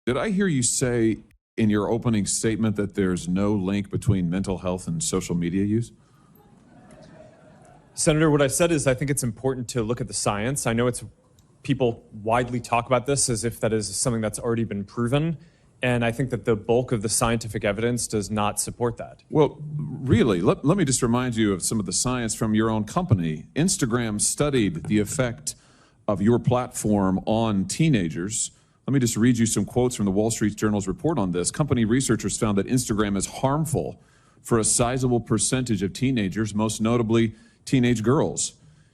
Did I hear you say in your opening statement that there's no link between mental health and social media use? Senator, what I said is I think it's important to look at the science. I know people widely talk about this as if that is something that's already been proven. And I think that the bulk of the scientific evidence does not support that. Well, really, let me just remind you of some of the science from your own company. Instagram studied the effect of your platform on teenagers. Let me just read you some quotes from the Wall Street Journal's report on this. Company researchers found that Instagram is harmful for a sizable percentage of teenagers, most notably teenage girls.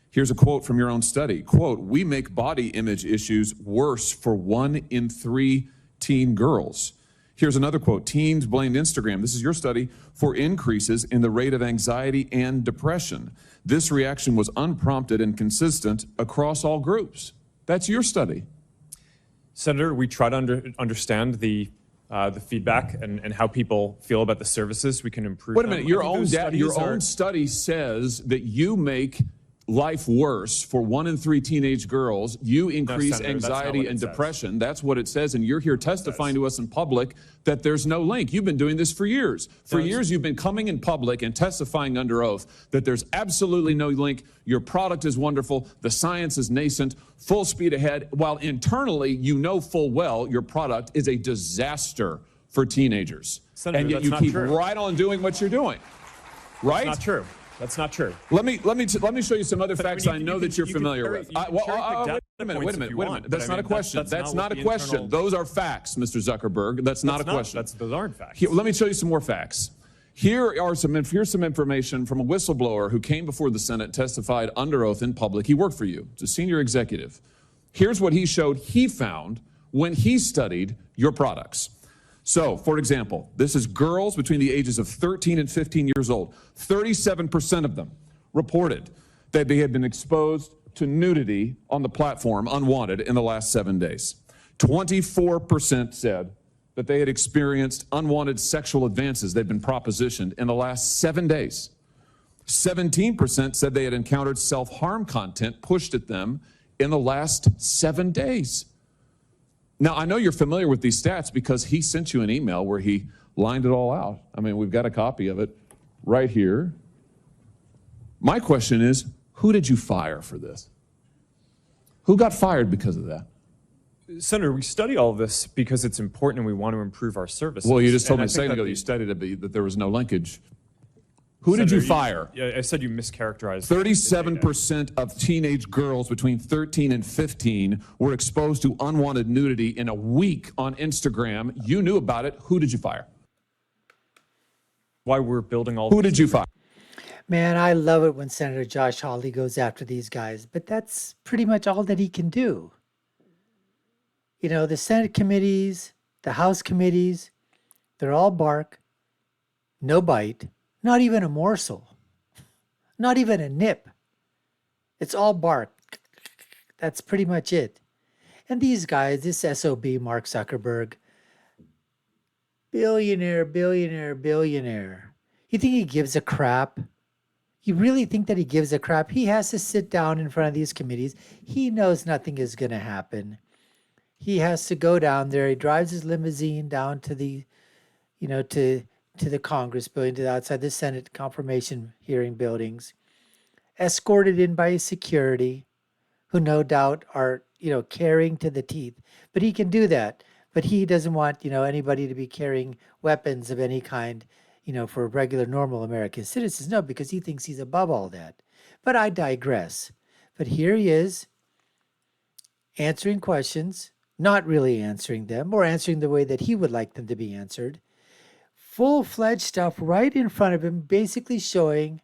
Here's a quote from your own study. Quote, "We make body image issues worse for 1 in 3 teen girls." Here's another quote. "Teens blamed Instagram," this is your study, "for increases in the rate of anxiety and depression. This reaction was unprompted and consistent across all groups." That's your study. Senator, we try to understand the feedback and how people feel about the services. We can improve. Wait a minute. Your own study says that you make life worse for 1 in 3 teenage girls. You increase anxiety and depression. That's what it says. And you're here testifying to us in public that there's no link. You've been doing this for years. For years, you've been coming in public and testifying under oath that there's absolutely no link. Your product is wonderful. The science is nascent, full speed ahead, while internally, you know full well your product is a disaster for teenagers. Senator, and yet you keep right on doing what you're doing. Right? That's not true. That's not true. Let me show you some other facts I know that you're familiar with. Wait a minute. That's not a question. That's not a question. Those are facts, Mr. Zuckerberg. That's not a question. Those aren't facts. Let me show you some more facts. Here's some information from a whistleblower who came before the Senate, testified under oath in public. He worked for you. It's a senior executive. Here's what he showed he found when he studied your products. So, for example, this is girls between the ages of 13 and 15 years old. 37% of them reported that they had been exposed to nudity on the platform unwanted in the last 7 days. 24% said that they had experienced unwanted sexual advances they'd been propositioned in the last 7 days. 17% said they had encountered self-harm content pushed at them in the last 7 days. Now, I know you're familiar with these stats because he sent you an email where he lined it all out. I mean, we've got a copy of it right here. My question is, who did you fire for this? Who got fired because of that? Senator, we study all of this because it's important and we want to improve our services. Well, you just told me a second ago you studied it, that there was no linkage. Who did you fire? I said you mischaracterized. 37% of teenage girls between 13 and 15 were exposed to unwanted nudity in a week on Instagram. You knew about it. Who did you fire? Why we're building all. Who did you fire? Man, I love it when Senator Josh Hawley goes after these guys, but that's pretty much all that he can do. You know, the Senate committees, the House committees, they're all bark, no bite. Not even a morsel, not even a nip. It's all bark. That's pretty much it. And these guys, this SOB, Mark Zuckerberg, billionaire. You think he gives a crap? You really think that he gives a crap? He has to sit down in front of these committees. He knows nothing is going to happen. He has to go down there. He drives his limousine down to the, to the Congress building, to outside the Senate confirmation hearing buildings, escorted in by security, who no doubt are, carrying to the teeth. But he can do that. But he doesn't want, anybody to be carrying weapons of any kind, for regular, normal American citizens. No, because he thinks he's above all that. But I digress. But here he is, answering questions, not really answering them, or answering the way that he would like them to be answered. Full-fledged stuff right in front of him, basically showing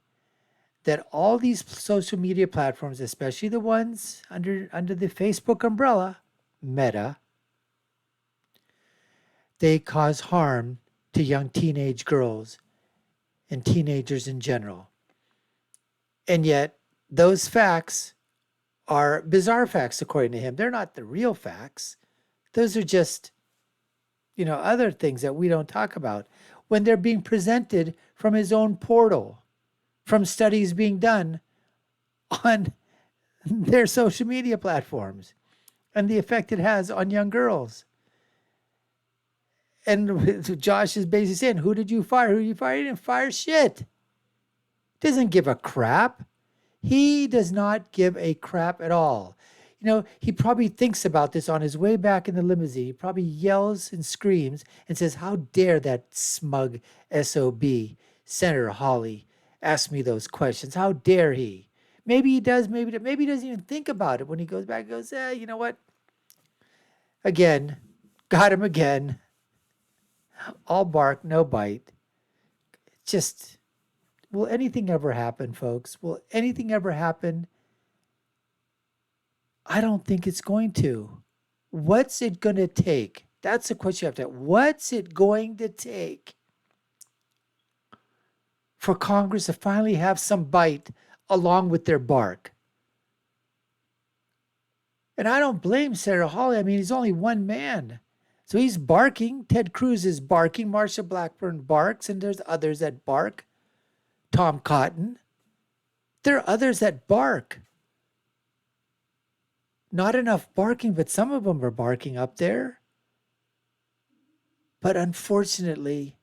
that all these social media platforms, especially the ones under the Facebook umbrella, Meta, they cause harm to young teenage girls and teenagers in general. And yet, those facts are bizarre facts, according to him. They're not the real facts. Those are just, other things that we don't talk about when they're being presented from his own portal, from studies being done on their social media platforms and the effect it has on young girls. And Josh is basically saying, who did you fire? Who did you fire? He didn't fire shit. Doesn't give a crap. He does not give a crap at all. You know, he probably thinks about this on his way back in the limousine. He probably yells and screams and says, how dare that smug SOB, Senator Hawley, ask me those questions? How dare he? Maybe he does, maybe he doesn't even think about it. When he goes back, he goes, you know what? Again, got him again. All bark, no bite. Just, will anything ever happen, folks? Will anything ever happen? I don't think it's going to. What's it going to take? That's the question you have to ask. What's it going to take for Congress to finally have some bite along with their bark? And I don't blame Senator Hawley. I mean, he's only one man. So he's barking. Ted Cruz is barking. Marsha Blackburn barks. And there's others that bark. Tom Cotton. There are others that bark. Not enough barking, but some of them are barking up there. But unfortunately,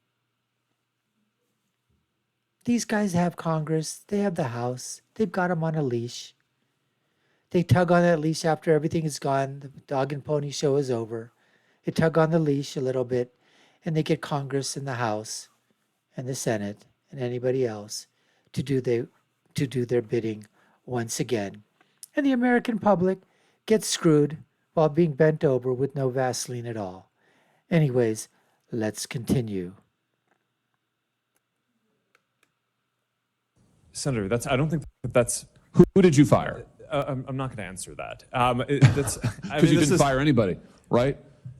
these guys have Congress. They have the House. They've got them on a leash. They tug on that leash after everything is gone. The dog and pony show is over. They tug on the leash a little bit, and they get Congress and the House and the Senate and anybody else to do their bidding once again. And the American public gets screwed while being bent over with no Vaseline at all. Anyways, let's continue. Senator, I don't think that's. Who did you fire? I'm not going to answer that. Because you didn't fire anybody, right?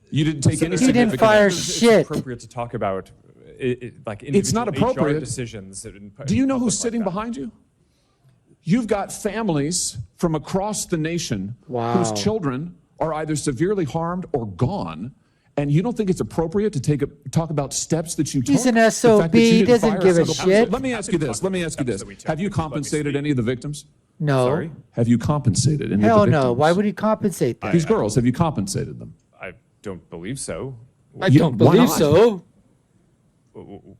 You didn't take any He significant didn't fire action. shit. It's appropriate to talk about like It's not individual appropriate. HR decisions. Do you know who's sitting behind you? You've got families from across the nation whose children are either severely harmed or gone, and you don't think it's appropriate to talk about steps that you took? He's an The fact SOB, that you didn't doesn't fire give a single person? shit. Let me ask you this. Let me ask you this. Have you compensated any of the victims? No. Sorry? Have you compensated any Hell of the victims? no. Why would he compensate them? These girls, have you compensated them? I don't believe so. I don't believe so.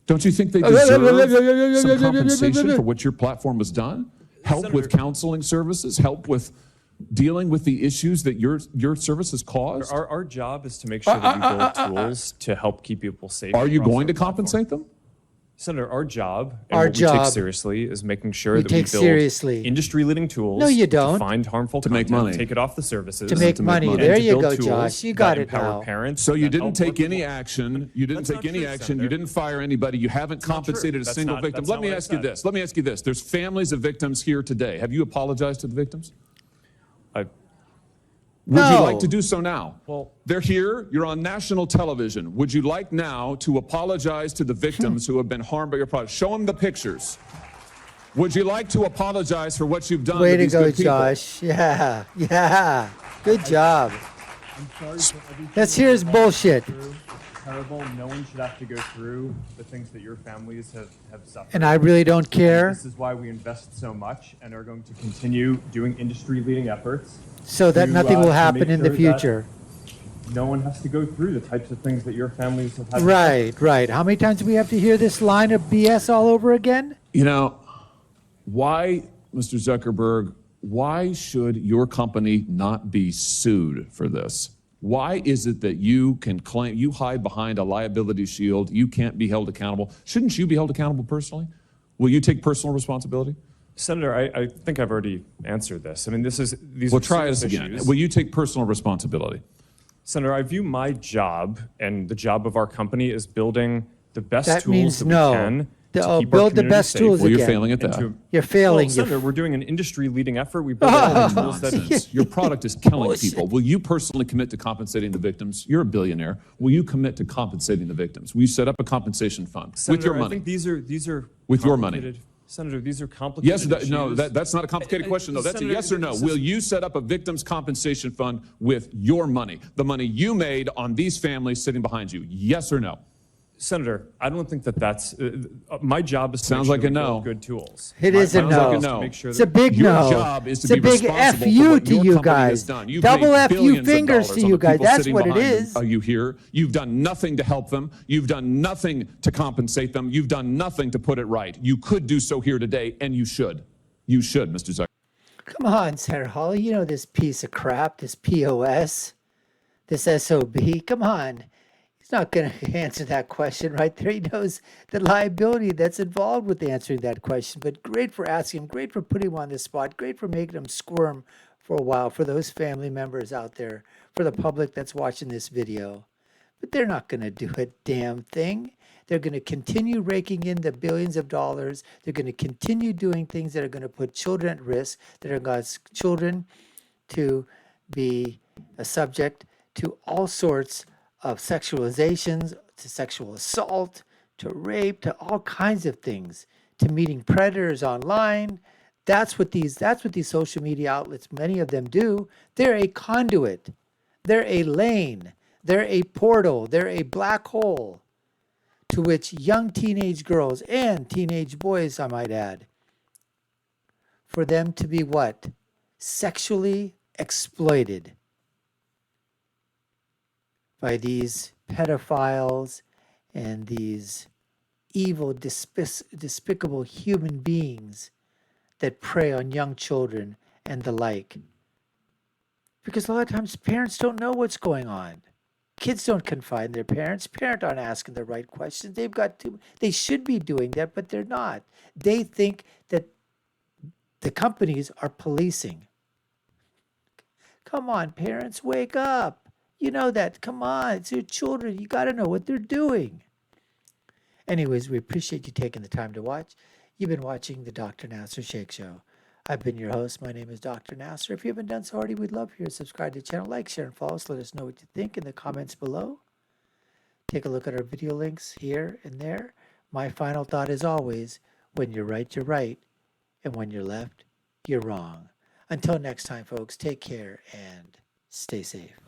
Don't you think they deserve some compensation for what your platform has done? Help with counseling services, help with dealing with the issues that your service has caused? Our job is to make sure that we build tools to help keep people safe. Are you across going our to platform. compensate them? Senator, our job, and Our what we job. take seriously, is making sure We that we take build seriously. industry-leading tools No, you don't. to find harmful To make content, money. take it off the services, To make money. and There to you build go, tools Josh. You got that it empower now. parents. So you that didn't help take working any moms. action. You didn't That's take not any true, action. Senator. You didn't fire anybody. You haven't not compensated true. a That's single not- victim. that's Let not me what I ask you said. this. Let me ask you this. There's families of victims here today. Have you apologized to the victims? Would you No. like to do so now? Well- They're here. You're on national television. Would you like now to apologize to the victims who have been harmed by your product? Show them the pictures. Would you like to apologize for what you've done Way to to these go, good people? Josh. Yeah. Yeah. Good job. I'm sorry for everything Let's hear his bullshit. Terrible. No one should have to go through the things that your families have suffered. And I really don't care. This is why we invest so much and are going to continue doing industry-leading efforts. So that to, nothing will to happen make in the sure that future. No one has to go through the types of things that your families have had. Right, right. How many times do we have to hear this line of BS all over again? You know, why, Mr. Zuckerberg, why should your company not be sued for this? Why is it that you can claim, you hide behind a liability shield, you can't be held accountable? Shouldn't you be held accountable personally? Will you take personal responsibility? Senator, I think I've already answered this. I mean, these Well, are try serious this again. issues. Will you take personal responsibility? Senator, I view my job and the job of our company as building the best That tools means that no. we can to Oh, keep our build the community best safe. tools Well, you're again. failing at and that. to- You're failing. Well, You're Senator, we're doing an industry-leading effort. We build all the tools that Nonsense. Your product is killing Bullshit. people. Will you personally commit to compensating the victims? You're a billionaire. Will you commit to compensating the victims? Will you set up a compensation fund with Senator, your I money? think these are With your money. complicated- Senator, these are complicated Yes, no, issues. that's not a complicated question, though. That's a Senator, yes or no. this is- Will you set up a victims' compensation fund with your money, the money you made on these families sitting behind you? Yes or no? Senator, I don't think that that's my job is to Sounds make sure like that a we no. build good tools. It My- is a my no. job is to no. make sure It's a that big Your no. job is It's to a be big responsible for FU what to your you company has guys. done. You've Double made FU billions of fingers dollars to on you the guys. people That's sitting what it behind is. you here. You've done nothing to help them. You've done nothing to compensate them. You've done nothing to put it right. You could do so here today, and you should. You should, Mr. Zuckerberg. Come on, Senator Hawley. You know this piece of crap, this POS, this SOB. Come on. He's not going to answer that question right there. He knows the liability that's involved with answering that question. But great for asking him, great for putting him on the spot, great for making him squirm for a while, for those family members out there, for the public that's watching this video. But they're not going to do a damn thing. They're going to continue raking in the billions of dollars. They're going to continue doing things that are going to put children at risk, that are going to cause children to be a subject to all sorts of sexualizations, to sexual assault, to rape, to all kinds of things, to meeting predators online. That's what these social media outlets, many of them do. They're a conduit. They're a lane. They're a portal. They're a black hole to which young teenage girls and teenage boys, I might add, for them to be what? Sexually exploited by these pedophiles and these evil, despicable human beings that prey on young children and the like. Because a lot of times parents don't know what's going on. Kids don't confide in their parents. Parents aren't asking the right questions. They should be doing that, but they're not. They think that the companies are policing. Come on, parents, wake up. You know that. Come on, it's your children. You got to know what they're doing. Anyways, we appreciate you taking the time to watch. You've been watching the Dr. Nasir Shaikh Show. I've been your host. My name is Dr. Nasir. If you haven't done so already, we'd love for you to subscribe to the channel, like, share, and follow us. Let us know what you think in the comments below. Take a look at our video links here and there. My final thought is always, when you're right, you're right. And when you're left, you're wrong. Until next time, folks, take care and stay safe.